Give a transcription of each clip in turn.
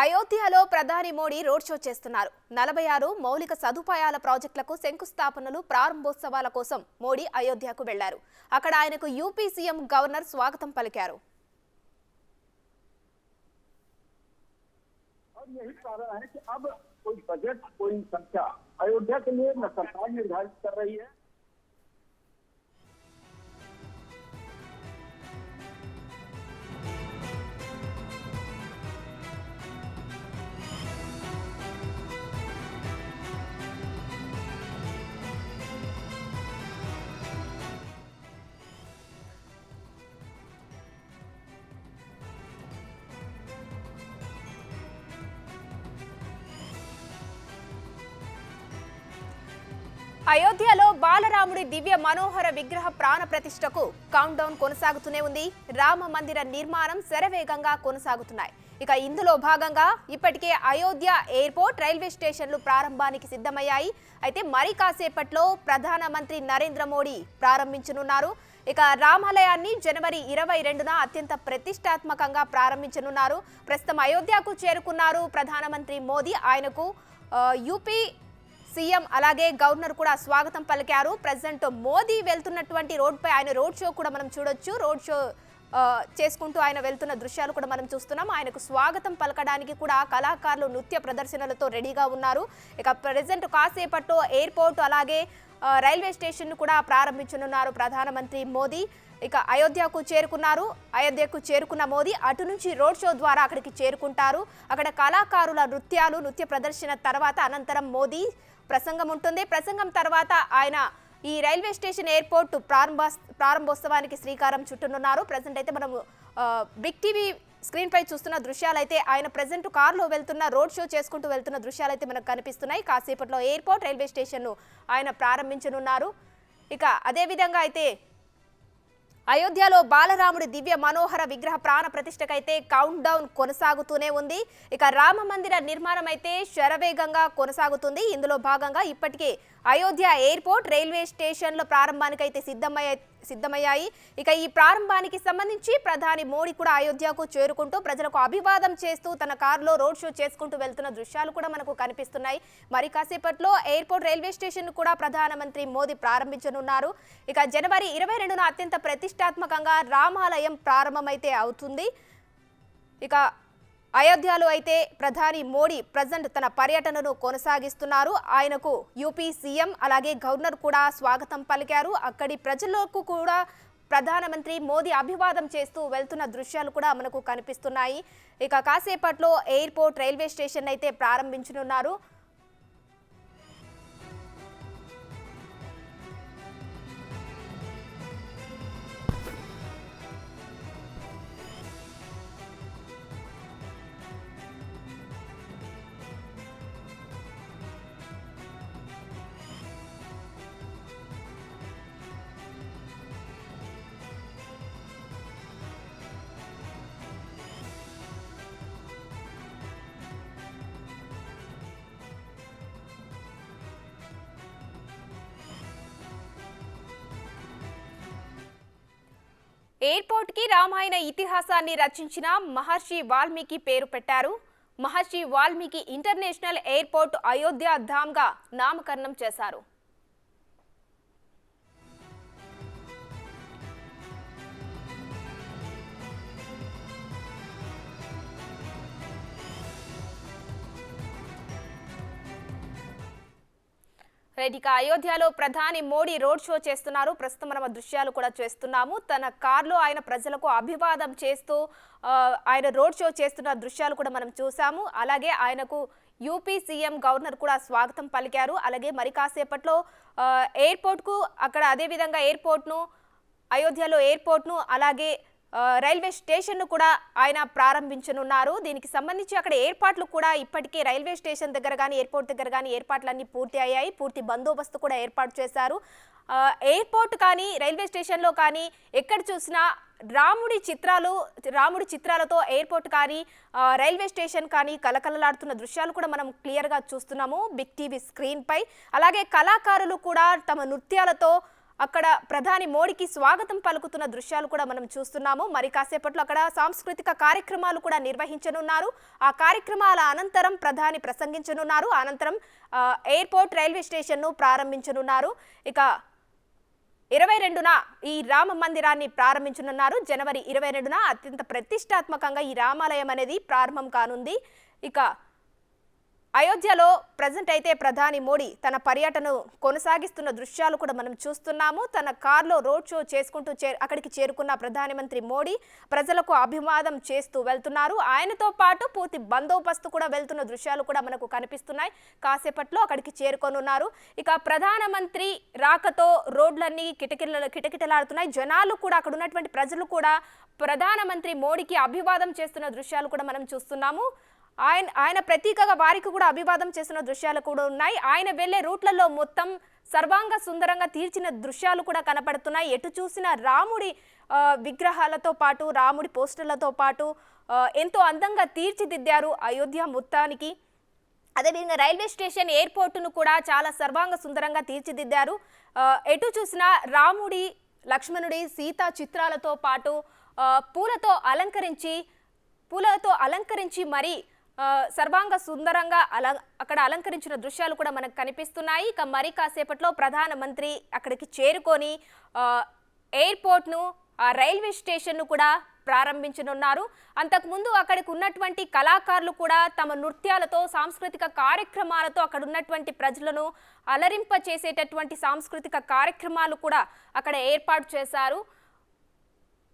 అయోధ్యలో ప్రధాని Modi road show చేస్తున్నారు. 46 మౌలిక సదుపాయాల ప్రాజెక్టులకు శంకుస్థాపనలు ప్రారంభోత్సవాల కోసం మోడీ అయోధ్యకు వెళ్లారు. అక్కడ ఆయనకు యూపీ సీఎం గవర్నర్ స్వాగతం పలికారు. यही कारण है कि अब कोई बजट कोई संख्या अयोध्या के लिए न सरकार निर्धारित कर रही है। అయోధ్యలో బాలరాముడి దివ్య మనోహర విగ్రహ ప్రాణ ప్రతిష్టకు కౌంట్ డౌన్ కొనసాగుతూనే ఉంది. రామ మందిర నిర్మాణం శరవేగంగా కొనసాగుతున్నాయి. ఇక ఇందులో భాగంగా ఇప్పటికే అయోధ్య ఎయిర్పోర్ట్, రైల్వే స్టేషన్లు ప్రారంభానికి సిద్ధమయ్యాయి. అయితే మరి కాసేపట్లో ప్రధానమంత్రి నరేంద్ర మోడీ ప్రారంభించనున్నారు. ఇక రామాలయాన్ని జనవరి 22న అత్యంత ప్రతిష్టాత్మకంగా ప్రారంభించనున్నారు. ప్రస్తుతం అయోధ్యకు చేరుకున్నారు ప్రధానమంత్రి మోదీ. ఆయనకు యూపీ సీఎం అలాగే గవర్నర్ కూడా స్వాగతం పలికారు. ప్రెసిడెంట్ మోదీ వెళ్తున్నటువంటి రోడ్పై ఆయన రోడ్ షో కూడా మనం చూడొచ్చు. రోడ్ షో చేసుకుంటూ ఆయన వెళ్తున్న దృశ్యాలు కూడా మనం చూస్తున్నాం. ఆయనకు స్వాగతం పలకడానికి కూడా కళాకారులు నృత్య ప్రదర్శనలతో రెడీగా ఉన్నారు. ఇక ప్రెసిడెంట్ కాసేపట్లో ఎయిర్పోర్ట్ అలాగే రైల్వే స్టేషన్ కూడా ప్రారంభించనున్నారు ప్రధానమంత్రి మోదీ. ఇక అయోధ్యకు చేరుకున్న మోదీ అటు నుంచి రోడ్ షో ద్వారా అక్కడికి చేరుకుంటారు. అక్కడ కళాకారుల నృత్య ప్రదర్శన తర్వాత అనంతరం మోదీ ప్రసంగం ఉంటుంది. ప్రసంగం తర్వాత ఆయన ఈ రైల్వే స్టేషన్ ఎయిర్పోర్ట్ ప్రారంభోత్సవానికి శ్రీకారం చుట్టనున్నారు. ప్రజెంట్ అయితే మనం బిగ్ టీవీ స్క్రీన్ పై చూస్తున్న దృశ్యాలైతే ఆయన ప్రెజెంట్ కారులో వెళ్తున్న రోడ్ షో చేసుకుంటూ వెళ్తున్న దృశ్యాలైతే మనకు కనిపిస్తున్నాయి. కాసేపట్లో ఎయిర్పోర్ట్, రైల్వే స్టేషన్ను ఆయన ప్రారంభించనున్నారు. ఇక అదేవిధంగా అయితే అయోధ్యలో బాలరాముడి దివ్య మనోహర విగ్రహ ప్రాణ ప్రతిష్టకైతే కౌంట్ డౌన్ కొనసాగుతూనే ఉంది. ఇక రామ మందిర నిర్మాణం అయితే శరవేగంగా కొనసాగుతుంది. ఇందులో భాగంగా ఇప్పటికే అయోధ్య ఎయిర్పోర్ట్, రైల్వే స్టేషన్ల ప్రారంభానికి అయితే సిద్ధమయ్యాయి. ఇక ఈ ప్రారంభానికి సంబంధించి ప్రధాని మోడీ కూడా అయోధ్యకు చేరుకుంటూ ప్రజలకు అభివాదం చేస్తూ తన కారులో రోడ్ షో చేసుకుంటూ వెళ్తున్న దృశ్యాలు కూడా మనకు కనిపిస్తున్నాయి. మరి కాసేపట్లో ఎయిర్పోర్ట్, రైల్వే స్టేషన్ కూడా ప్రధానమంత్రి మోదీ ప్రారంభించనున్నారు. ఇక జనవరి 22న అత్యంత ప్రతిష్టాత్మకంగా రామాలయం ప్రారంభమైతే అవుతుంది. ఇక అయోధ్యలో అయితే ప్రధాని మోడీ ప్రజెంట్ తన పర్యటనను కొనసాగిస్తున్నారు. ఆయనకు యూపీ సీఎం అలాగే గవర్నర్ కూడా స్వాగతం పలికారు. అక్కడి ప్రజలకు కూడా ప్రధానమంత్రి మోదీ అభివాదం చేస్తూ వెళ్తున్న దృశ్యాలు కూడా మనకు కనిపిస్తున్నాయి. ఇక కాసేపట్లో ఎయిర్పోర్ట్, రైల్వే స్టేషన్ అయితే ప్రారంభించనున్నారు. ఎయిర్పోర్ట్ కి రామాయణ ఇతిహాసాన్ని రచించిన మహర్షి వాల్మీకి పేరు పెట్టారు. మహర్షి వాల్మీకి ఇంటర్నేషనల్ ఎయిర్పోర్ట్ అయోధ్య ధామ్గా నామకరణం చేశారు. ఇక అయోధ్యలో ప్రధాని మోడీ రోడ్ షో చేస్తున్నారు. ప్రస్తుతం మనం దృశ్యాలు కూడా చేస్తున్నాము. తన కార్లో ఆయన ప్రజలకు అభివాదం చేస్తూ ఆయన రోడ్ షో చేస్తున్న దృశ్యాలు కూడా మనం చూసాము. అలాగే ఆయనకు యూపీ సీఎం గవర్నర్ కూడా స్వాగతం పలికారు. అలాగే మరి కాసేపట్లో ఎయిర్పోర్ట్కు అక్కడ అదేవిధంగా అయోధ్యలో ఎయిర్పోర్ట్ను అలాగే రైల్వే స్టేషన్ను కూడా ఆయన ప్రారంభించనున్నారు. దీనికి సంబంధించి అక్కడ ఏర్పాట్లు కూడా ఇప్పటికే రైల్వే స్టేషన్ దగ్గర కానీ ఎయిర్పోర్ట్ దగ్గర కానీ ఏర్పాట్లన్నీ పూర్తి అయ్యాయి. పూర్తి బందోబస్తు కూడా ఏర్పాటు చేశారు. ఎయిర్పోర్ట్ కానీ రైల్వే స్టేషన్లో కానీ ఎక్కడ చూసినా రాముడి చిత్రాలతో ఎయిర్పోర్ట్ కానీ రైల్వే స్టేషన్ కానీ కలకలలాడుతున్న దృశ్యాలు కూడా మనం క్లియర్గా చూస్తున్నాము బిగ్ టీవీ స్క్రీన్ పై. అలాగే కళాకారులు కూడా తమ నృత్యాలతో అక్కడ ప్రధాని మోడీకి స్వాగతం పలుకుతున్న దృశ్యాలు కూడా మనం చూస్తున్నాము. మరి కాసేపట్లో అక్కడ సాంస్కృతిక కార్యక్రమాలు కూడా నిర్వహించనున్నారు. ఆ కార్యక్రమాల అనంతరం ప్రధాని ప్రసంగించనున్నారు. అనంతరం ఎయిర్పోర్ట్ రైల్వే స్టేషన్ను ప్రారంభించనున్నారు. ఇక 22న ఈ రామ మందిరాన్ని ప్రారంభించనున్నారు. జనవరి 22న అత్యంత ప్రతిష్టాత్మకంగా ఈ రామాలయం అనేది ప్రారంభం కానుంది. ఇక అయోధ్యలో ప్రజెంట్ అయితే ప్రధాని మోడీ తన పర్యటనను కొనసాగిస్తున్న దృశ్యాలు కూడా మనం చూస్తున్నాము. తన కార్లో రోడ్ షో చేసుకుంటూ అక్కడికి చేరుకున్న ప్రధానమంత్రి మోడీ ప్రజలకు అభివాదం చేస్తూ వెళ్తున్నారు. ఆయనతో పాటు పూర్తి బందోబస్తు కూడా వెళ్తున్న దృశ్యాలు కూడా మనకు కనిపిస్తున్నాయి. కాసేపట్లో అక్కడికి చేరుకోనున్నారు. ఇక ప్రధానమంత్రి రాకతో రోడ్లన్నీ కిటకిటలాడుతున్నాయి. జనాలు కూడా అక్కడ ఉన్నటువంటి ప్రజలు కూడా ప్రధానమంత్రి మోడీకి అభివాదం చేస్తున్న దృశ్యాలు కూడా మనం చూస్తున్నాము. ఆయన ప్రతీకగా వారికి కూడా అభివాదం చేస్తున్న దృశ్యాలు కూడా ఉన్నాయి. ఆయన వెళ్లే రూట్లలో మొత్తం సర్వాంగ సుందరంగా తీర్చిన దృశ్యాలు కూడా కనపడుతున్నాయి. ఎటు చూసిన రాముడి విగ్రహాలతో పాటు రాముడి పోస్టర్లతో పాటు ఎంతో అందంగా తీర్చిదిద్దారు అయోధ్య మొత్తానికి. అదేవిధంగా రైల్వే స్టేషన్ ఎయిర్పోర్టును కూడా చాలా సర్వాంగ సుందరంగా తీర్చిదిద్దారు. ఎటు చూసిన రాముడి లక్ష్మణుడి సీతా చిత్రాలతో పాటు పూలతో అలంకరించి మరి సర్వాంగ సుందరంగా అక్కడ అలంకరించిన దృశ్యాలు కూడా మనకు కనిపిస్తున్నాయి. ఇక మరి కాసేపట్లో ప్రధానమంత్రి అక్కడికి చేరుకొని ఎయిర్పోర్ట్ను రైల్వే స్టేషన్ను కూడా ప్రారంభించనున్నారు. అంతకుముందు అక్కడికి ఉన్నటువంటి కళాకారులు కూడా తమ నృత్యాలతో సాంస్కృతిక కార్యక్రమాలతో అక్కడ ఉన్నటువంటి ప్రజలను అలరింప చేసేటటువంటి సాంస్కృతిక కార్యక్రమాలు కూడా అక్కడ ఏర్పాటు చేశారు.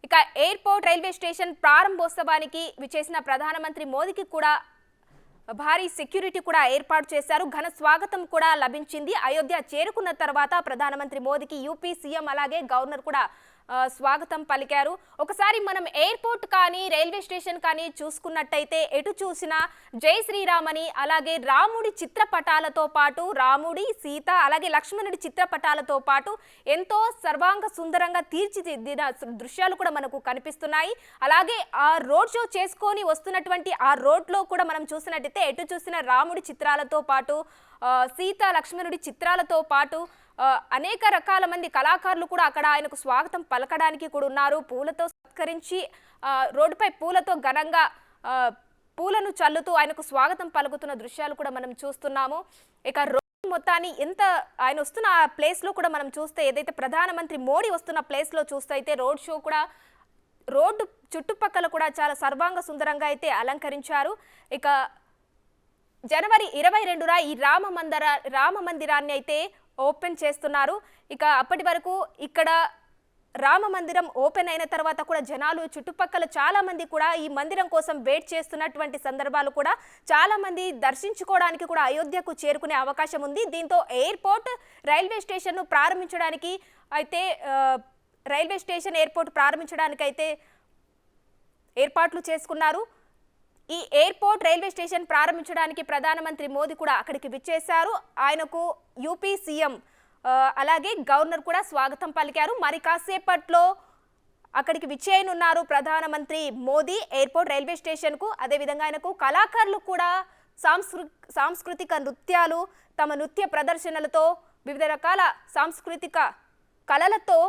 ఇక ఎయిర్పోర్ట్ రైల్వే స్టేషన్ ప్రారంభోత్సవానికి విచ్చేసిన ప్రధానమంత్రి మోదీకి కూడా భారీ సెక్యూరిటీ కూడా ఏర్పాటు చేశారు. ఘన స్వాగతం కూడా లభించింది. అయోధ్య చేరుకున్న తర్వాత ప్రధానమంత్రి మోదీకి యూపీ సీఎం అలాగే గవర్నర్ కూడా స్వాగతం పలికారు. ఒకసారి మనం ఎయిర్పోర్ట్ కానీ రైల్వే స్టేషన్ కానీ చూసుకున్నట్టయితే ఎటు చూసినా జై శ్రీరామ్ అని అలాగే రాముడి చిత్రపటాలతో పాటు రాముడి సీత అలాగే లక్ష్మణుడి చిత్రపటాలతో పాటు ఎంతో సర్వాంగ సుందరంగా తీర్చిదిద్దిన దృశ్యాలు కూడా మనకు కనిపిస్తున్నాయి. అలాగే ఆ రోడ్ షో చేసుకొని వస్తున్నటువంటి ఆ రోడ్లో కూడా మనం చూసినట్టయితే ఎటు చూసిన రాముడి చిత్రాలతో పాటు సీత లక్ష్మణుడి చిత్రాలతో పాటు అనేక రకాల మంది కళాకారులు కూడా అక్కడ ఆయనకు స్వాగతం పలకడానికి కూడా ఉన్నారు. పూలతో సత్కరించి రోడ్డుపై పూలతో ఘనంగా పూలను చల్లుతూ ఆయనకు స్వాగతం పలుకుతున్న దృశ్యాలు కూడా మనం చూస్తున్నాము. ఇక రోడ్డు మొత్తాన్ని ఆయన వస్తున్న ఆ ప్లేస్లో కూడా మనం చూస్తే ఏదైతే ప్రధానమంత్రి మోడీ వస్తున్న ప్లేస్లో చూస్తే అయితే రోడ్ షో కూడా రోడ్డు చుట్టుపక్కల కూడా చాలా సర్వాంగ సుందరంగా అయితే అలంకరించారు. ఇక జనవరి 22న ఈ రామ మందిరాన్ని అయితే ఓపెన్ చేస్తున్నారు. ఇక అప్పటి వరకు ఇక్కడ రామ మందిరం ఓపెన్ అయిన తర్వాత కూడా జనాలు చుట్టుపక్కల చాలా మంది కూడా ఈ మందిరం కోసం వెయిట్ చేస్తున్నటువంటి సందర్భాలు కూడా చాలా మంది దర్శించుకోవడానికి కూడా అయోధ్యకు చేరుకునే అవకాశం ఉంది. దీంతో ఎయిర్పోర్ట్ రైల్వే స్టేషన్ను ప్రారంభించడానికి అయితే రైల్వే స్టేషన్ ఎయిర్పోర్ట్ ప్రారంభించడానికి అయితే ఏర్పాట్లు చేసుకున్నారు. ఈ ఎయిర్పోర్ట్ రైల్వే స్టేషన్ ప్రారంభించడానికి ప్రధానమంత్రి మోదీ కూడా అక్కడికి విచ్చేశారు. ఆయనకు యూపీ సీఎం అలాగే గవర్నర్ కూడా స్వాగతం పలికారు. మరి కాసేపట్లో అక్కడికి విచ్చేయనున్నారు ప్రధానమంత్రి మోదీ ఎయిర్పోర్ట్ రైల్వే స్టేషన్కు. అదేవిధంగా ఆయనకు కళాకారులు కూడా సాంస్కృతిక నృత్యాలు తమ నృత్య ప్రదర్శనలతో వివిధ రకాల సాంస్కృతిక కళలతో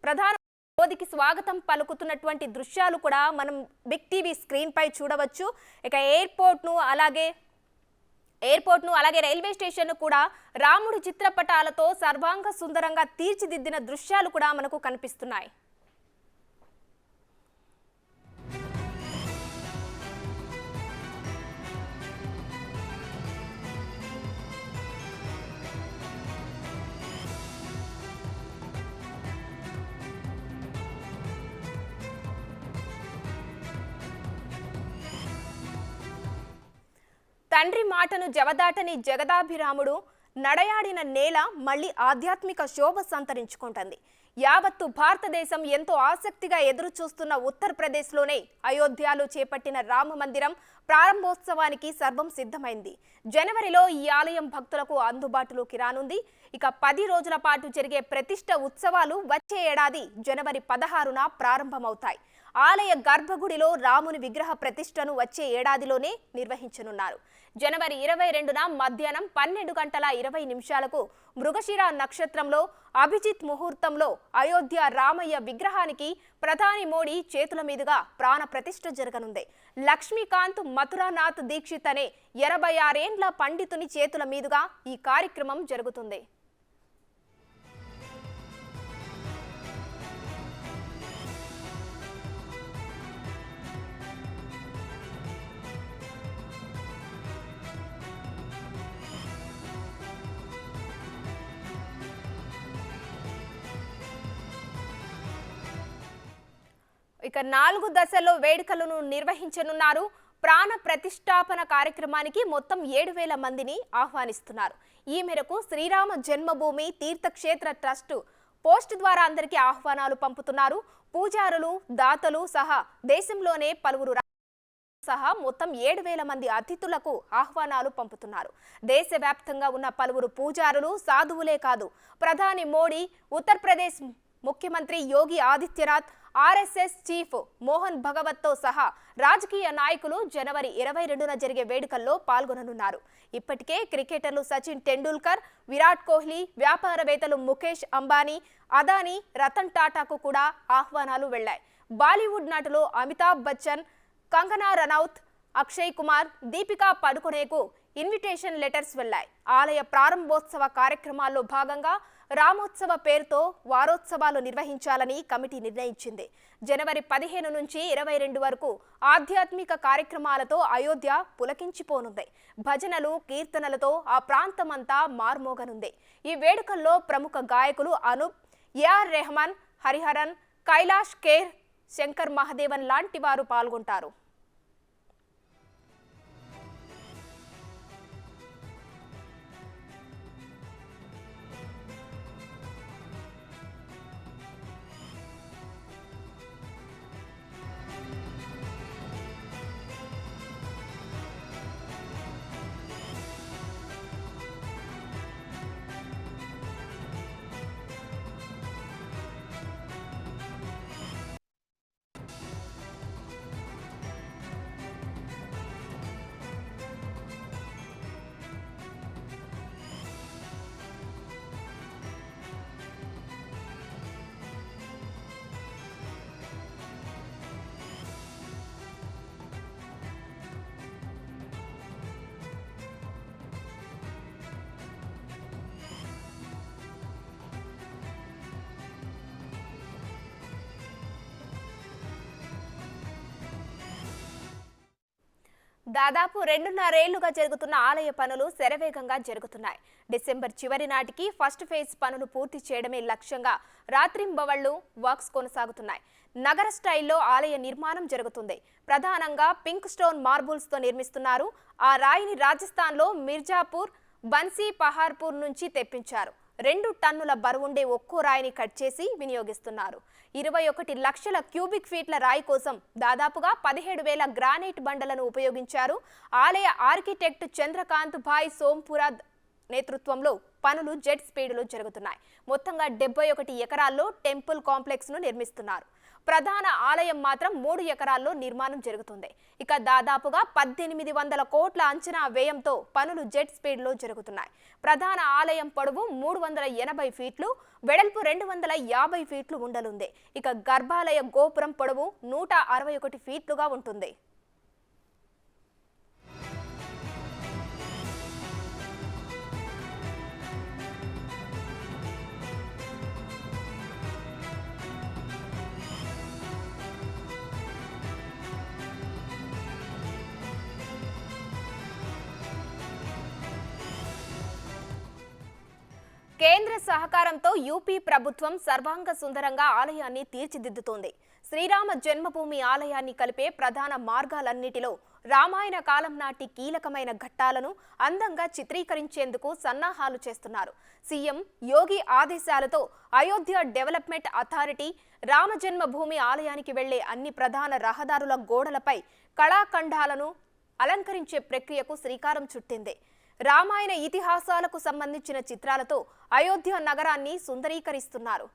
ప్రధాన మోదీకి స్వాగతం పలుకుతున్నటువంటి దృశ్యాలు కూడా మనం బిగ్ టీవీ స్క్రీన్ పై చూడవచ్చు. ఇక ఎయిర్పోర్ట్ను అలాగే రైల్వే స్టేషన్ కూడా రాముడి చిత్రపటాలతో సర్వాంగ సుందరంగా తీర్చిదిద్దిన దృశ్యాలు కూడా మనకు కనిపిస్తున్నాయి. తండ్రి మాటను జవదాటని జగదాభిరాముడు నడయాడిన నేల మళ్ళీ ఆధ్యాత్మిక శోభ సంతరించుకుంటుంది. యావత్తు భారతదేశం ఎంతో ఆసక్తిగా ఎదురు చూస్తున్న ఉత్తరప్రదేశ్లోనే అయోధ్యలో చేపట్టిన రామ మందిరం ప్రారంభోత్సవానికి సర్వం సిద్ధమైంది. జనవరిలో ఈ ఆలయం భక్తులకు అందుబాటులోకి రానుంది. ఇక 10 రోజుల పాటు జరిగే ప్రతిష్ఠ ఉత్సవాలు వచ్చే ఏడాది జనవరి 16న ప్రారంభమవుతాయి. ఆలయ గర్భగుడిలో రాముని విగ్రహ ప్రతిష్టను వచ్చే ఏడాదిలోనే నిర్వహించనున్నారు. జనవరి 22న మధ్యాహ్నం 12:20 మృగశిర నక్షత్రంలో అభిజిత్ ముహూర్తంలో అయోధ్య రామయ్య విగ్రహానికి ప్రధాని మోడీ చేతుల మీదుగా ప్రాణ ప్రతిష్ఠ జరగనుంది. లక్ష్మీకాంత్ మథురానాథ్ దీక్షిత్ అనే 86 ఏండ్ల పండితుని చేతుల మీదుగా ఈ కార్యక్రమం జరుగుతుంది. ఇక 4 దశల్లో వేడుకలను నిర్వహించనున్నారు. ప్రాణ ప్రతిష్టాపన కార్యక్రమానికి మొత్తం 7,000 మందిని ఆహ్వానిస్తున్నారు. ఈ మేరకు శ్రీరామ జన్మభూమి తీర్థక్షేత్ర ట్రస్ట్ పోస్ట్ ద్వారా అందరికీ ఆహ్వానాలు పంపుతున్నారు. పూజారులు, దాతలు సహా దేశంలోనే పలువురు సహా మొత్తం 7,000 మంది అతిథులకు ఆహ్వానాలు పంపుతున్నారు. దేశవ్యాప్తంగా ఉన్న పలువురు పూజారులు, సాధువులే కాదు, ప్రధాని మోడీ, ఉత్తరప్రదేశ్ ముఖ్యమంత్రి యోగి ఆదిత్యనాథ్, ఆర్ఎస్ఎస్ చీఫ్ మోహన్ భగవత్తో సహా రాజకీయ నాయకులు జనవరి 22న జరిగే వేడుకల్లో పాల్గొననున్నారు. ఇప్పటికే క్రికెటర్లు సచిన్ టెండూల్కర్, విరాట్ కోహ్లీ, వ్యాపారవేత్తలు ముఖేష్ అంబానీ, అదానీ, రతన్ టాటాకు కూడా ఆహ్వానాలు వెళ్లాయి. బాలీవుడ్ నటులు అమితాబ్ బచ్చన్, కంగనా రనౌత్, అక్షయ్ కుమార్, దీపికా పడుకొనేకు ఇన్విటేషన్ లెటర్స్ వెళ్లాయి. ఆలయ ప్రారంభోత్సవ కార్యక్రమాల్లో భాగంగా రామోత్సవ పేరుతో వారోత్సవాలు నిర్వహించాలని కమిటీ నిర్ణయించింది. జనవరి 15 నుంచి 22 వరకు ఆధ్యాత్మిక కార్యక్రమాలతో అయోధ్య పులకించిపోనుంది. భజనలు, కీర్తనలతో ఆ ప్రాంతమంతా మార్మోగనుంది. ఈ వేడుకల్లో ప్రముఖ గాయకులు అనూప్, ఏఆర్ రెహమాన్, హరిహరన్, కైలాష్ ఖేర్, శంకర్ మహదేవన్ లాంటి వారు పాల్గొంటారు. దాదాపు 2.5 ఏళ్లుగా జరుగుతున్న ఆలయ పనులు శరవేగంగా జరుగుతున్నాయి. డిసెంబర్ చివరి నాటికి ఫస్ట్ ఫేజ్ పనులు పూర్తి చేయడమే లక్ష్యంగా రాత్రింబవళ్లు వర్క్స్ కొనసాగుతున్నాయి. నగర స్టైల్లో ఆలయ నిర్మాణం జరుగుతుంది. ప్రధానంగా పింక్ స్టోన్ మార్బుల్స్ తో నిర్మిస్తున్నారు. ఆ రాయిని రాజస్థాన్లో మిర్జాపూర్, బన్సీ పహార్పూర్ నుంచి తెప్పించారు. 2 టన్నుల బరువుండే ఒక్కో రాయిని కట్ చేసి వినియోగిస్తున్నారు. 21 లక్షల క్యూబిక్ ఫీట్ల రాయి కోసం దాదాపుగా 17,000 గ్రానైట్ బండలను ఉపయోగించారు. ఆలయ ఆర్కిటెక్ట్ చంద్రకాంత్ భాయ్ సోంపురా నేతృత్వంలో పనులు జెట్ స్పీడ్లో జరుగుతున్నాయి. మొత్తంగా 71 ఎకరాల్లో టెంపుల్ కాంప్లెక్స్ ను నిర్మిస్తున్నారు. ప్రధాన ఆలయం మాత్రం 3 ఎకరాల్లో నిర్మాణం జరుగుతుంది. ఇక దాదాపుగా 1800 కోట్ల అంచనా వ్యయంతో పనులు జెట్ స్పీడ్లో జరుగుతున్నాయి. ప్రధాన ఆలయం పొడవు 380 ఫీట్లు, వెడల్పు 250 ఫీట్లు ఉండనుంది. ఇక గర్భాలయ గోపురం పొడవు 161 ఫీట్లుగా ఉంటుంది. కేంద్ర సహకారంతో యూపీ ప్రభుత్వం సర్వాంగ సుందరంగా ఆలయాన్ని తీర్చిదిద్దుతోంది. శ్రీరామ జన్మభూమి ఆలయాన్ని కలిపే ప్రధాన మార్గాలన్నిటిలో రామాయణ కాలం నాటి కీలకమైన ఘట్టాలను అందంగా చిత్రీకరించేందుకు సన్నాహాలు చేస్తున్నారు. సీఎం యోగి ఆదేశాలతో అయోధ్య డెవలప్మెంట్ అథారిటీ రామజన్మభూమి ఆలయానికి వెళ్లే అన్ని ప్రధాన రహదారుల గోడలపై కళాఖండాలను అలంకరించే ప్రక్రియకు శ్రీకారం చుట్టింది. రామాయణ ఇతిహాసాలకు సంబంధించిన చిత్రాలతో అయోధ్య నగరాన్ని సుందరీకరిస్తున్నారు.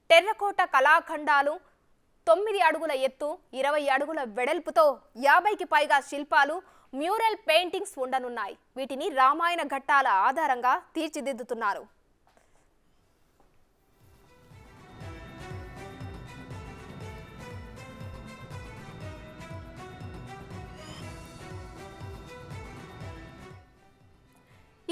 టెర్రకోట కళాఖండాలు, 9 అడుగుల ఎత్తు 20 అడుగుల వెడల్పుతో 50కి పైగా శిల్పాలు మ్యూరల్ పెయింటింగ్స్ ఉండనున్నాయి. వీటిని రామాయణ ఘట్టాల ఆధారంగా తీర్చిదిద్దుతున్నారు.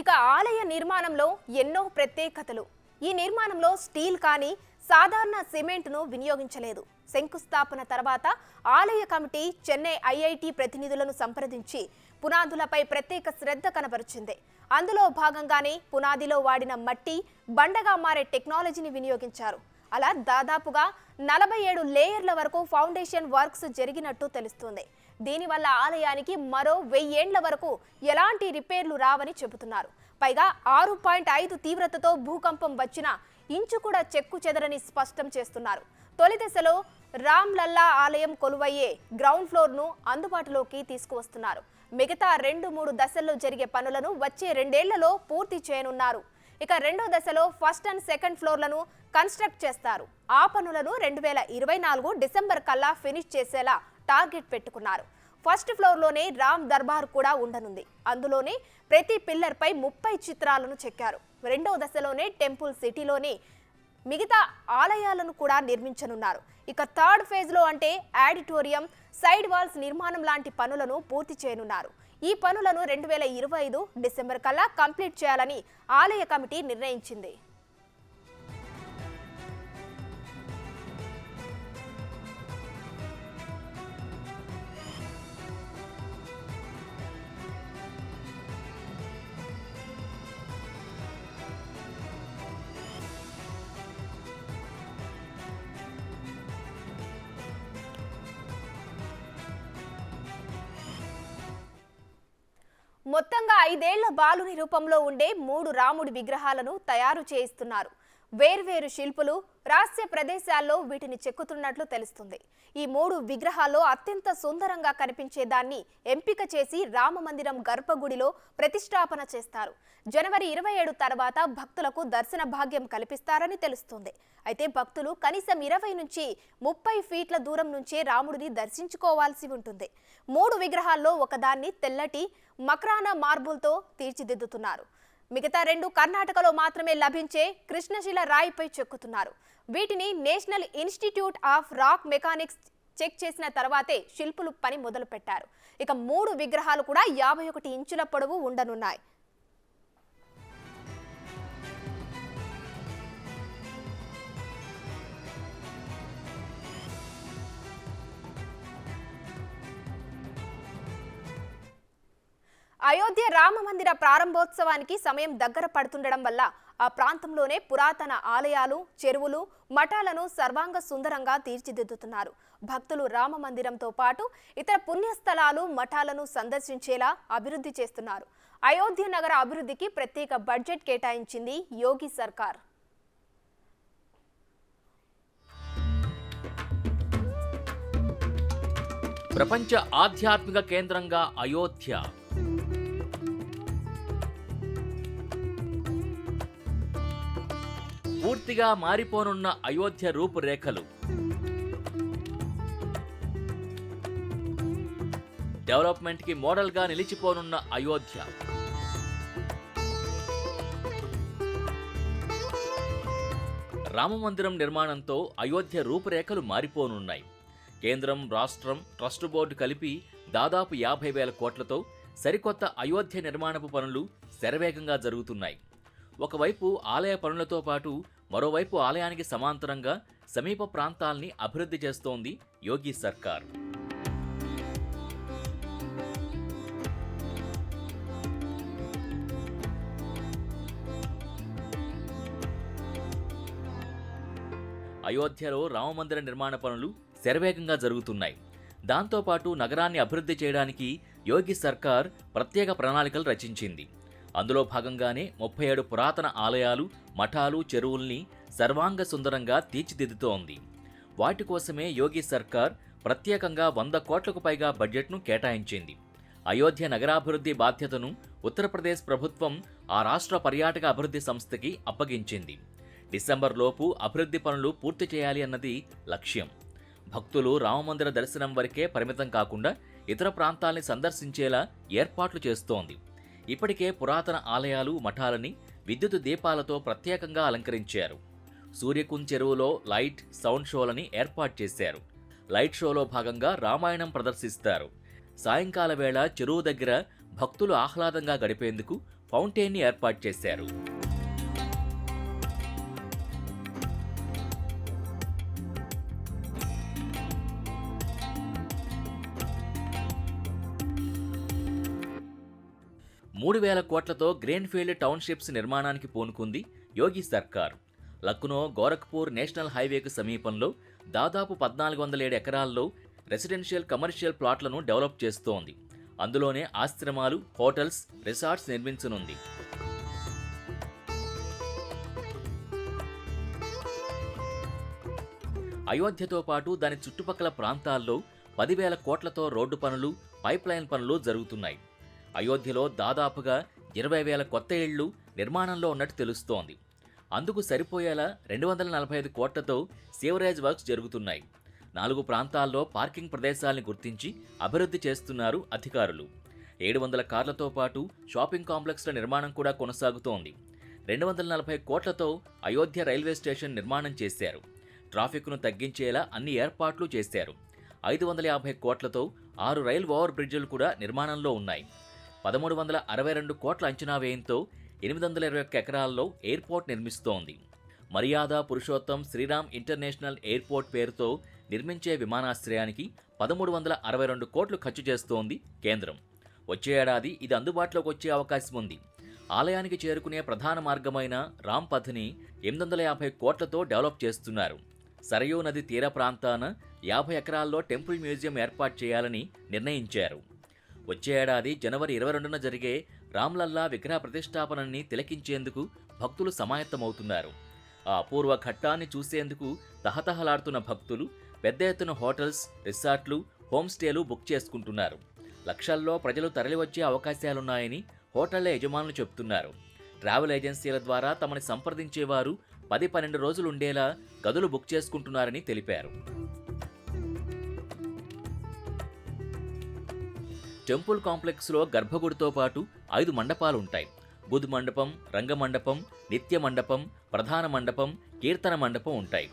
ఇక ఆలయ నిర్మాణంలో ఎన్నో ప్రత్యేకతలు. ఈ నిర్మాణంలో స్టీల్ కానీ సాధారణ సిమెంట్ను వినియోగించలేదు. శంకుస్థాపన తర్వాత ఆలయ కమిటీ చెన్నై ఐఐటి ప్రతినిధులను సంప్రదించి పునాదులపై ప్రత్యేక శ్రద్ధ కనబరిచింది. అందులో భాగంగానే పునాదిలో వాడిన మట్టి బండగా మారే టెక్నాలజీని వినియోగించారు. అలా దాదాపుగా 47 లేయర్ల వరకు ఫౌండేషన్ వర్క్స్ జరిగినట్టు తెలుస్తుంది. దీనివల్ల ఆలయానికి మరో 1000 ఏండ్ల వరకు ఎలాంటి రిపేర్లు రావని చెబుతున్నారు. పైగా 6.5 తీవ్రతతో భూకంపం వచ్చినా ఇంచు కూడా చెక్కు చెదరని స్పష్టం చేస్తున్నారు. తొలి దశలో రామ్లల్లా ఆలయం కొలువయ్యే గ్రౌండ్ ఫ్లోర్ను అందుబాటులోకి తీసుకువస్తున్నారు. మిగతా 2-3 దశల్లో జరిగే పనులను వచ్చే 2 ఏళ్లలో పూర్తి చేయనున్నారు. ఇక రెండో దశలో ఫస్ట్ అండ్ సెకండ్ ఫ్లోర్లను కన్స్ట్రక్ట్ చేస్తారు. ఆ పనులను 2024 డిసెంబర్ కల్లా ఫినిష్ చేసేలా టార్గెట్ పెట్టుకున్నారు. ఫస్ట్ ఫ్లోర్లోనే రామ్ దర్బార్ కూడా ఉండనుంది. అందులోనే ప్రతి పిల్లర్పై 30 చిత్రాలను చెక్కారు. రెండో దశలోనే టెంపుల్ సిటీలోని మిగతా ఆలయాలను కూడా నిర్మించనున్నారు. ఇక థర్డ్ ఫేజ్లో అంటే ఆడిటోరియం, సైడ్ వాల్స్ నిర్మాణం లాంటి పనులను పూర్తి చేయనున్నారు. ఈ పనులను 2025 డిసెంబర్ కల్లా కంప్లీట్ చేయాలని ఆలయ కమిటీ నిర్ణయించింది. మొత్తంగా 5 ఏళ్ల బాలుని రూపంలో ఉండే 3 రాముడి విగ్రహాలను తయారు చేయిస్తున్నారు. వేర్వేరు శిల్పులు రహస్య ప్రదేశాల్లో వీటిని చెక్కుతున్నట్లు తెలుస్తుంది. ఈ 3 విగ్రహాల్లో అత్యంత సుందరంగా కనిపించేదాన్ని ఎంపిక చేసి రామమందిరం గర్భగుడిలో ప్రతిష్టాపన చేస్తారు. జనవరి 27 తర్వాత భక్తులకు దర్శన భాగ్యం కల్పిస్తారని తెలుస్తుంది. అయితే భక్తులు కనీసం 20 నుంచి 30 ఫీట్ల దూరం నుంచే రాముడిని దర్శించుకోవాల్సి ఉంటుంది. 3 విగ్రహాల్లో ఒకదాన్ని తెల్లటి మక్రానా మార్బుల్తో తీర్చిదిద్దుతున్నారు. మిగతా 2 కర్ణాటకలో మాత్రమే లభించే కృష్ణశిల రాయిపై చెక్కుతున్నారు. వీటిని National Institute of Rock Mechanics check చేసిన తర్వాతే శిల్పులు పని మొదలు పెట్టారు. ఇక 3 విగ్రహాలు కూడా 51 ఇంచుల పొడవు ఉండనున్నాయి. అయోధ్య రామ మందిర ప్రారంభోత్సవానికి సమయం దగ్గర పడుతుండడం వల్ల ఆ ప్రాంతంలోనే పురాతన ఆలయాలు, చెరువులు, మఠాలను సర్వాంగ సుందరంగా తీర్చిదిద్దుతున్నారు. భక్తులు రామ మందిరంతో పాటు ఇతర పుణ్యస్థలాలు, మఠాలను సందర్శించేలా అభివృద్ధి చేస్తున్నారు. అయోధ్య నగర అభివృద్ధికి ప్రత్యేక బడ్జెట్ కేటాయించింది యోగి సర్కార్. ప్రపంచ ఆధ్యాత్మిక కేంద్రంగా అయోధ్య. పూర్తిగా మారిపోనున్న అయోధ్య రూపురేఖలు. డెవలప్మెంట్ కి మోడల్ గా నిలిచిపోనున్న అయోధ్య. రామమందిరం నిర్మాణంతో అయోధ్య రూపురేఖలు మారిపోనున్నాయి. కేంద్రం, రాష్ట్రం, ట్రస్ట్ బోర్డు కలిపి దాదాపు 50,000 కోట్లతో సరికొత్త అయోధ్య నిర్మాణపు పనులు శరవేగంగా జరుగుతున్నాయి. ఒకవైపు ఆలయ పనులతో పాటు మరోవైపు ఆలయానికి సమాంతరంగా సమీప ప్రాంతాల్ని అభివృద్ధి చేస్తోంది యోగి సర్కార్. అయోధ్యలో రామమందిర నిర్మాణ పనులు శరవేగంగా జరుగుతున్నాయి. దాంతోపాటు నగరాన్ని అభివృద్ధి చేయడానికి యోగి సర్కార్ ప్రత్యేక ప్రణాళికలు రచించింది. అందులో భాగంగానే 37 పురాతన ఆలయాలు, మఠాలు, చెరువుల్ని సర్వాంగ సుందరంగా తీర్చిదిద్దుతోంది. వాటి కోసమే యోగి సర్కార్ ప్రత్యేకంగా 100 కోట్లకు పైగా బడ్జెట్ను కేటాయించింది. అయోధ్య నగరాభివృద్ధి బాధ్యతను ఉత్తరప్రదేశ్ ప్రభుత్వం ఆ రాష్ట్ర పర్యాటక అభివృద్ధి సంస్థకి అప్పగించింది. డిసెంబర్ లోపు అభివృద్ధి పనులు పూర్తి చేయాలి అన్నది లక్ష్యం. భక్తులు రామమందిర దర్శనం వరకే పరిమితం కాకుండా ఇతర ప్రాంతాల్ని సందర్శించేలా ఏర్పాట్లు చేస్తోంది. ఇప్పటికే పురాతన ఆలయాలు, మఠాలని విద్యుత్ దీపాలతో ప్రత్యేకంగా అలంకరించారు. సూర్యకుంజ్ చెరువులో లైట్, సౌండ్ షోలని ఏర్పాటు చేశారు. లైట్ షోలో భాగంగా రామాయణం ప్రదర్శిస్తారు. సాయంకాల వేళ చెరువు దగ్గర భక్తులు ఆహ్లాదంగా గడిపేందుకు ఫౌంటైన్ని ఏర్పాటు చేశారు. $3,000 కోట్లతో గ్రీన్ఫీల్డ్ టౌన్షిప్స్ నిర్మాణానికి పూనుకుంది యోగి సర్కార్. లక్నో గోరఖ్పూర్ నేషనల్ హైవేకు సమీపంలో దాదాపు 1407 ఎకరాల్లో రెసిడెన్షియల్, కమర్షియల్ ప్లాట్లను డెవలప్ చేస్తోంది. అందులోనే ఆశ్రమాలు, హోటల్స్, రిసార్ట్స్ నిర్మించనుంది. అయోధ్యతో పాటు దాని చుట్టుపక్కల ప్రాంతాల్లో 10,000 కోట్లతో రోడ్డు పనులు, పైప్లైన్ పనులు జరుగుతున్నాయి. అయోధ్యలో దాదాపుగా 20,000 కొత్త ఇళ్లు నిర్మాణంలో ఉన్నట్టు తెలుస్తోంది. అందుకు సరిపోయేలా 245 కోట్లతో సేవరేజ్ వర్క్స్ జరుగుతున్నాయి. 4 ప్రాంతాల్లో పార్కింగ్ ప్రదేశాలను గుర్తించి అభివృద్ధి చేస్తున్నారు అధికారులు. 700 కార్లతో పాటు షాపింగ్ కాంప్లెక్స్ల నిర్మాణం కూడా కొనసాగుతోంది. 240 కోట్లతో అయోధ్య రైల్వే స్టేషన్ నిర్మాణం చేశారు. ట్రాఫిక్ను తగ్గించేలా అన్ని ఏర్పాట్లు చేశారు. 550 కోట్లతో 6 రైల్ ఓవర్ బ్రిడ్జిలు కూడా నిర్మాణంలో ఉన్నాయి. 1362 కోట్ల అంచనా వ్యయంతో 821 ఎకరాల్లో ఎయిర్పోర్ట్ నిర్మిస్తోంది. మర్యాద పురుషోత్తం శ్రీరామ్ ఇంటర్నేషనల్ ఎయిర్పోర్ట్ పేరుతో నిర్మించే విమానాశ్రయానికి 1362 కోట్లు ఖర్చు చేస్తోంది కేంద్రం. వచ్చే ఏడాది ఇది అందుబాటులోకి వచ్చే అవకాశం ఉంది. ఆలయానికి చేరుకునే ప్రధాన మార్గమైన రామ్ పథ్ని 850 కోట్లతో డెవలప్ చేస్తున్నారు. సరయూ నది తీర ప్రాంతాన 50 ఎకరాల్లో టెంపుల్ మ్యూజియం ఏర్పాటు చేయాలని నిర్ణయించారు. వచ్చే ఏడాది జనవరి 22న జరిగే రామ్లల్లా విగ్రహ ప్రతిష్టాపనని తిలకించేందుకు భక్తులు సమాయత్తమవుతున్నారు. ఆ అపూర్వ ఘట్టాన్ని చూసేందుకు తహతహలాడుతున్న భక్తులు పెద్ద ఎత్తున హోటల్స్, రిసార్ట్లు, హోమ్ స్టేలు బుక్ చేసుకుంటున్నారు. లక్షల్లో ప్రజలు తరలివచ్చే అవకాశాలున్నాయని హోటళ్ల యజమానులు చెబుతున్నారు. ట్రావెల్ ఏజెన్సీల ద్వారా తమని సంప్రదించేవారు 10-12 రోజులు ఉండేలా గదులు బుక్ చేసుకుంటున్నారని తెలిపారు. టెంపుల్ కాంప్లెక్స్లో గర్భగుడితో పాటు 5 మండపాలుంటాయి. బుధ్ మండపం, రంగమండపం, నిత్య మండపం, ప్రధాన మండపం, కీర్తన మండపం ఉంటాయి.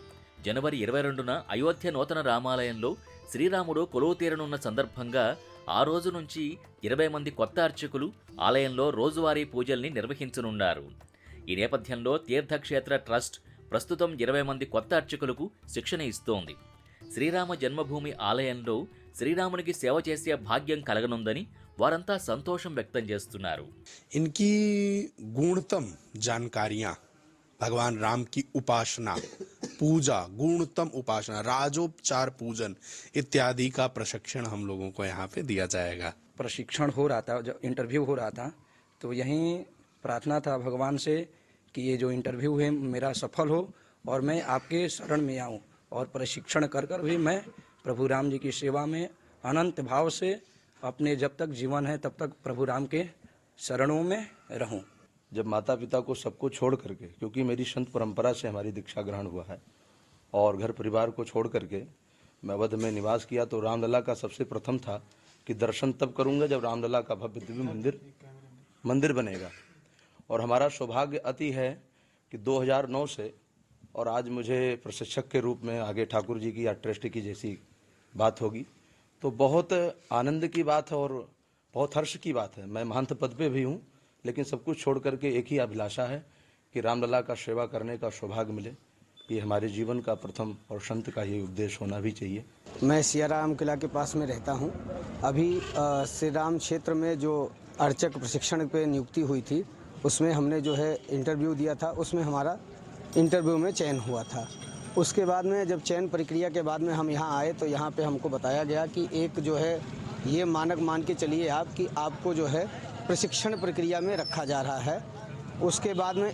జనవరి 22న అయోధ్య నూతన రామాలయంలో శ్రీరాముడు కొలువు తీరనున్న సందర్భంగా ఆ రోజు నుంచి 20 మంది కొత్త అర్చకులు ఆలయంలో రోజువారీ పూజల్ని నిర్వహించనున్నారు. ఈ నేపథ్యంలో తీర్థక్షేత్ర ట్రస్ట్ ప్రస్తుతం 20 మంది కొత్త అర్చకులకు శిక్షణ ఇస్తోంది. శ్రీరామ జన్మభూమి ఆలయంలో శ్రీరామునికి సేవ చేసే భాగ్యం కలగనుందని వారంతా సంతోషం వ్యక్తం చేస్తున్నారు. इनकी गुणतम जानकारियां, भगवान राम की उपासना, पूजा, गुणतम उपासना, राजोपचार पूजन इत्यादि का प्रशिक्षण हम लोगों को यहाँ पे दिया जाएगा. प्रशिक्षण हो रहा था, जब इंटरव्यू हो रहा था तो यहीं प्रार्थना था भगवान से कि ये जो इंटरव्यू है मेरा सफल हो और मैं आपके शरण में आऊँ और प्रशिक्षण कर कर भी मैं प्रभु राम जी की सेवा में अनंत भाव से अपने जब तक जीवन है तब तक प्रभु राम के शरणों में रहूं. जब माता पिता को सबको छोड़ करके, क्योंकि मेरी संत परंपरा से हमारी दीक्षा ग्रहण हुआ है और घर परिवार को छोड़ करके मैं अवध में निवास किया, तो रामलला का सबसे प्रथम था कि दर्शन तब करूंगा जब रामलला का भव्य दिव्य मंदिर बनेगा. और हमारा सौभाग्य अति है कि 2009 से और आज मुझे प्रशिक्षक के रूप में आगे ठाकुर जी की या ट्रस्ट की जैसी बात होगी तो बहुत आनंद की बात है और बहुत हर्ष की बात है. मैं महंत पद पे भी हूँ, लेकिन सब कुछ छोड़ करके एक ही अभिलाषा है कि रामलला का सेवा करने का सौभाग्य मिले. ये हमारे जीवन का प्रथम और संत का ये उद्देश्य होना भी चाहिए. मैं सियाराम किला के पास में रहता हूँ. अभी श्री राम क्षेत्र में जो अर्चक प्रशिक्षण पे नियुक्ति हुई थी उसमें हमने जो है इंटरव्यू दिया था. उसमें हमारा इंटरव्यू में चयन हुआ था. उसके बाद में जब चयन प्रक्रिया के बाद में हम यहाँ आए तो यहाँ पे हमको बताया गया कि एक जो है ये मानक मान के चलिए आप कि आपको जो है प्रशिक्षण प्रक्रिया में रखा जा रहा है. उसके बाद में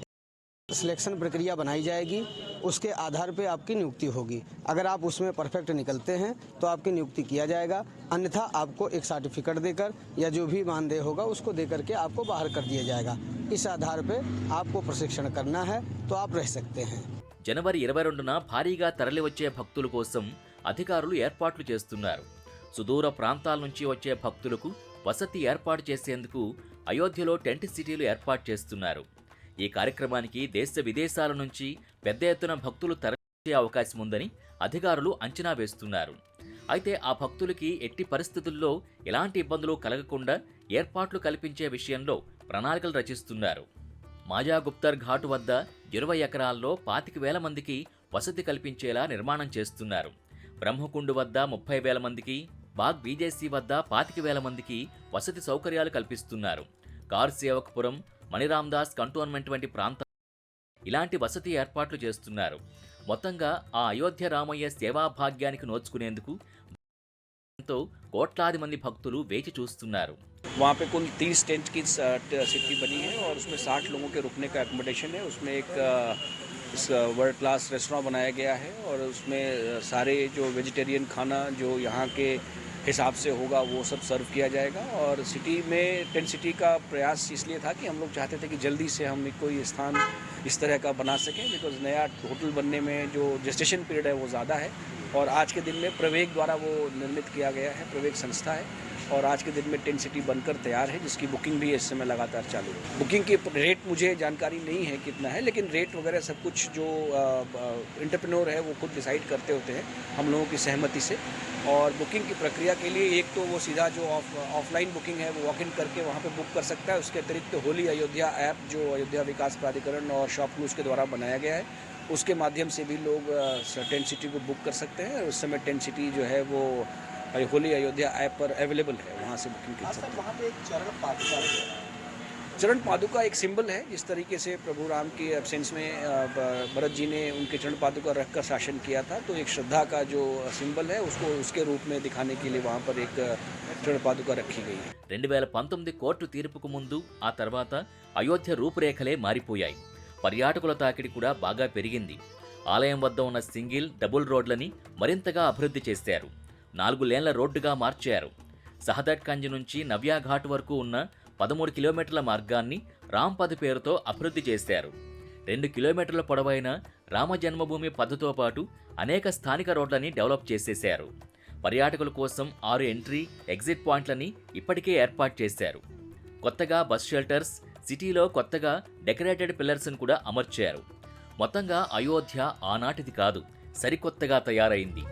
सिलेक्शन प्रक्रिया बनाई जाएगी, उसके आधार पे आपकी नियुक्ति होगी. अगर आप उसमें परफेक्ट निकलते हैं तो आपकी नियुक्ति किया जाएगा, अन्यथा आपको एक सर्टिफिकेट देकर या जो भी मानदेय होगा उसको देकर के आपको बाहर कर दिया जाएगा. इस आधार पे आपको प्रशिक्षण करना है तो आप रह सकते हैं. జనవరి 22న భారీగా తరలివచ్చే భక్తుల కోసం అధికారులు ఏర్పాట్లు చేస్తున్నారు. సుదూర ప్రాంతాల నుంచి వచ్చే భక్తులకు వసతి ఏర్పాటు చేసేందుకు అయోధ్యలో టెంట్ సిటీలు ఏర్పాటు చేస్తున్నారు. ఈ కార్యక్రమానికి దేశ విదేశాల నుంచి పెద్ద ఎత్తున భక్తులు తరలించే అవకాశం ఉందని అధికారులు అంచనా వేస్తున్నారు. అయితే ఆ భక్తులకి ఎట్టి పరిస్థితుల్లో ఎలాంటి ఇబ్బందులు కలగకుండా ఏర్పాట్లు కల్పించే విషయంలో ప్రణాళికలు రచిస్తున్నారు. మాజా గుప్తర్ ఘాటు వద్ద 20 ఎకరాల్లో 25,000 మందికి వసతి కల్పించేలా నిర్మాణం చేస్తున్నారు. బ్రహ్మకుండు వద్ద 30,000 మందికి, బాగ్ బీజేసీ వద్ద 25,000 మందికి వసతి సౌకర్యాలు కల్పిస్తున్నారు. కార్ సేవక్పురం, మణిరామ్దాస్ కంటోన్మెంట్ వంటి ప్రాంతాల్లో ఇలాంటి వసతి ఏర్పాట్లు చేస్తున్నారు. మొత్తంగా ఆ అయోధ్య రామయ్య సేవా భాగ్యానికి నోచుకునేందుకు కోట్లాది మంది భక్తులు వేచి చూస్తున్నారు. वहाँ पे कुल 30 टेंट की सिटी बनी है और उसमें 60 लोगों के रुकने का एकोमोडेशन है। उसमें एक वर्ल्ड क्लास रेस्टोरेंट बनाया गया है और उसमें सारे जो वेजिटेरियन खाना जो यहाँ के हिसाब से होगा वो सब सर्व किया जाएगा। और सिटी में टेंट सिटी का प्रयास इसलिए था कि हम लोग चाहते थे कि जल्दी से हम कोई स्थान इस तरह का बना सकें, बिकॉज नया होटल बनने में जो जेस्टेशन पीरियड है वो ज़्यादा है। और आज के दिन में प्रवेग द्वारा वो निर्मित किया गया है, प्रवेग संस्था है, और आज के दिन में टेंट सिटी बनकर तैयार है, जिसकी बुकिंग भी इस समय लगातार चालू है। बुकिंग की रेट मुझे जानकारी नहीं है कितना है, लेकिन रेट वगैरह सब कुछ जो एंटरप्रेन्योर है वो खुद डिसाइड करते होते हैं हम लोगों की सहमति से। और बुकिंग की प्रक्रिया के लिए एक तो वो सीधा जो ऑफलाइन बुकिंग है वो वॉक इन करके वहाँ पे बुक कर सकता है। उसके अतिरिक्त होली अयोध्या ऐप जो अयोध्या विकास प्राधिकरण और शॉपक्लूज के द्वारा बनाया गया है, उसके माध्यम से भी लोग टेंट सिटी को बुक कर सकते हैं। उस समय टेंट सिटी जो है वो होली अयोध्या ऐप पर अवेलेबल है, वहाँ से बुकिंग कर सकते हैं। वहाँ पे एक चरण पादुका एक सिंबल है। जिस तरीके से प्रभु राम की एब्सेंस में भरत जी ने उनके चरण पादुका रखकर शासन किया था, तो एक श्रद्धा का जो सिंबल है उसको उसके रूप में दिखाने के लिए वहाँ पर एक चरण पादुका रखी गई है। 2019 కోర్టు తీర్పుకు ముందు ఆ తర్వాత అయోధ్య రూపురేఖలే మారిపోయాయి. పర్యాటకుల తాకిడి కూడా బాగా పెరిగింది. ఆలయం వద్ద ఉన్న సింగిల్, డబుల్ రోడ్లని మరింతగా అభివృద్ధి చేశారు. 4 లేన్ల రోడ్డుగా మార్చారు. సహదట్కంజ్ నుంచి నవ్యాఘాట్ వరకు ఉన్న 13 కిలోమీటర్ల మార్గాన్ని రాంపథ్ పేరుతో అభివృద్ధి చేశారు. 2 కిలోమీటర్ల పొడవైన రామజన్మభూమి పథతో పాటు అనేక స్థానిక రోడ్లని డెవలప్ చేసేశారు. పర్యాటకుల కోసం 6 ఎంట్రీ, ఎగ్జిట్ పాయింట్లని ఇప్పటికే ఏర్పాటు చేశారు. కొత్తగా బస్ షెల్టర్స్, సిటీలో కొత్తగా డెకరేటెడ్ పిల్లర్స్ను కూడా అమర్చారు. మొత్తంగా అయోధ్య ఆనాటిది కాదు, సరికొత్తగా తయారైంది.